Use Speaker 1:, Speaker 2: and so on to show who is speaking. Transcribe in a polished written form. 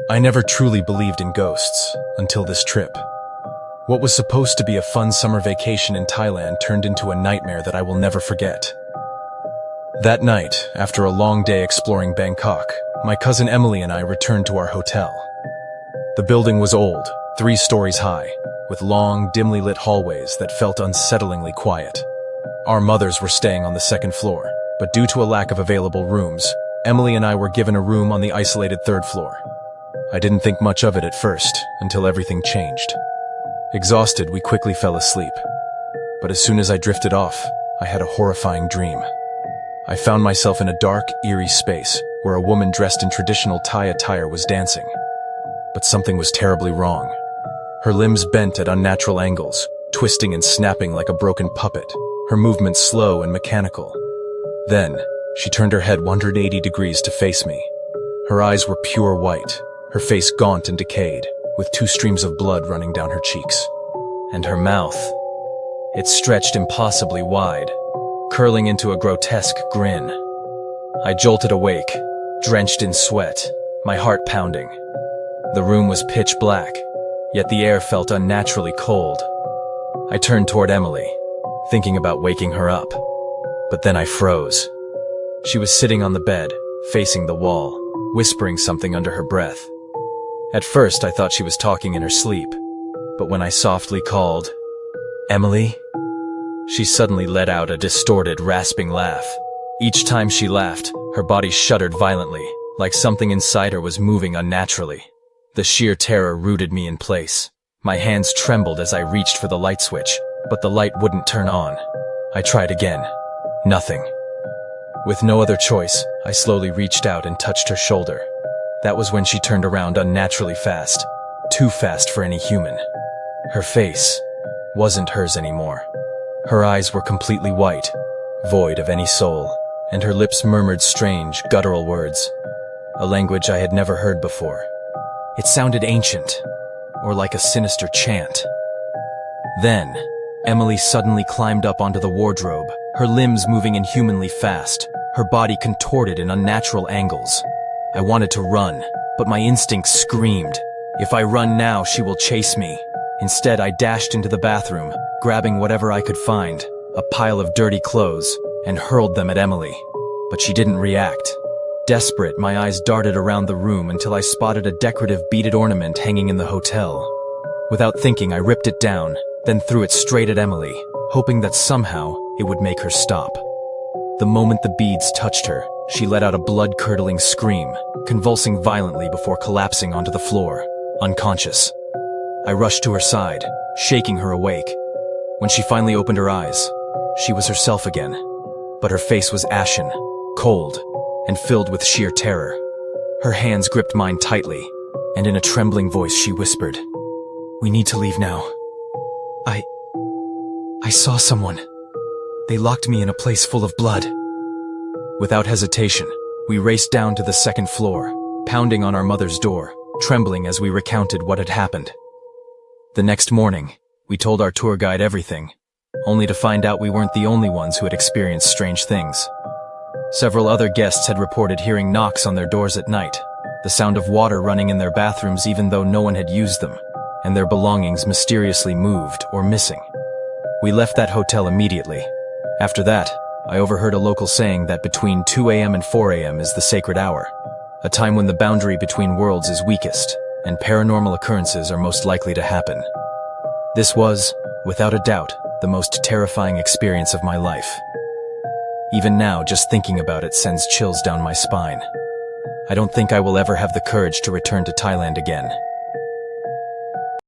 Speaker 1: I never truly believed in ghosts until this trip. What was supposed to be a fun summer vacation in Thailand turned into a nightmare that I will never forget. That night, after a long day exploring Bangkok, my cousin Emily and I returned to our hotel. The building was old, 3 stories high, with long, dimly lit hallways that felt unsettlingly quiet. Our mothers were staying on the 2nd floor, but due to a lack of available rooms, Emily and I were given a room on the isolated 3rd floor. I didn't think much of it at first, until everything changed. Exhausted, we quickly fell asleep. But as soon as I drifted off, I had a horrifying dream. I found myself in a dark, eerie space where a woman dressed in traditional Thai attire was dancing. But something was terribly wrong. Her limbs bent at unnatural angles, twisting and snapping like a broken puppet, her movements slow and mechanical. Then, she turned her head 180 degrees to face me. Her eyes were pure white, her face gaunt and decayed, with 2 streams of blood running down her cheeks. And her mouth, it stretched impossibly wide, curling into a grotesque grin. I jolted awake, drenched in sweat, my heart pounding. The room was pitch black, yet the air felt unnaturally cold. I turned toward Emily, thinking about waking her up. But then I froze. She was sitting on the bed, facing the wall, whispering something under her breath. At first, I thought she was talking in her sleep, but when I softly called, "Emily?" she suddenly let out a distorted, rasping laugh. Each time she laughed, her body shuddered violently, like something inside her was moving unnaturally. The sheer terror rooted me in place. My hands trembled as I reached for the light switch, but the light wouldn't turn on. I tried again. Nothing. With no other choice, I slowly reached out and touched her shoulder. That was when she turned around unnaturally fast, too fast for any human. Her face wasn't hers anymore. Her eyes were completely white, void of any soul, and her lips murmured strange, guttural words, a language I had never heard before. It sounded ancient, or like a sinister chant. Then, Emily suddenly climbed up onto the wardrobe, her limbs moving inhumanly fast, her body contorted in unnatural angles. I wanted to run, but my instincts screamed, "If I run now, she will chase me." Instead, I dashed into the bathroom, grabbing whatever I could find, a pile of dirty clothes, and hurled them at Emily. But she didn't react. Desperate, my eyes darted around the room until I spotted a decorative beaded ornament hanging in the hotel. Without thinking, I ripped it down, then threw it straight at Emily, hoping that somehow it would make her stop. The moment the beads touched her, she let out a blood-curdling scream, convulsing violently before collapsing onto the floor, unconscious. I rushed to her side, shaking her awake. When she finally opened her eyes, she was herself again, but her face was ashen, cold, and filled with sheer terror. Her hands gripped mine tightly, and in a trembling voice she whispered, "We need to leave now. I saw someone. They locked me in a place full of blood." Without hesitation, we raced down to the 2nd floor, pounding on our mother's door, trembling as we recounted what had happened. The next morning, we told our tour guide everything, only to find out we weren't the only ones who had experienced strange things. Several other guests had reported hearing knocks on their doors at night, the sound of water running in their bathrooms even though no one had used them, and their belongings mysteriously moved or missing. We left that hotel immediately. After that, I overheard a local saying that between 2 a.m. and 4 a.m. is the sacred hour, a time when the boundary between worlds is weakest, and paranormal occurrences are most likely to happen. This was, without a doubt, the most terrifying experience of my life. Even now, just thinking about it sends chills down my spine. I don't think I will ever have the courage to return to Thailand again.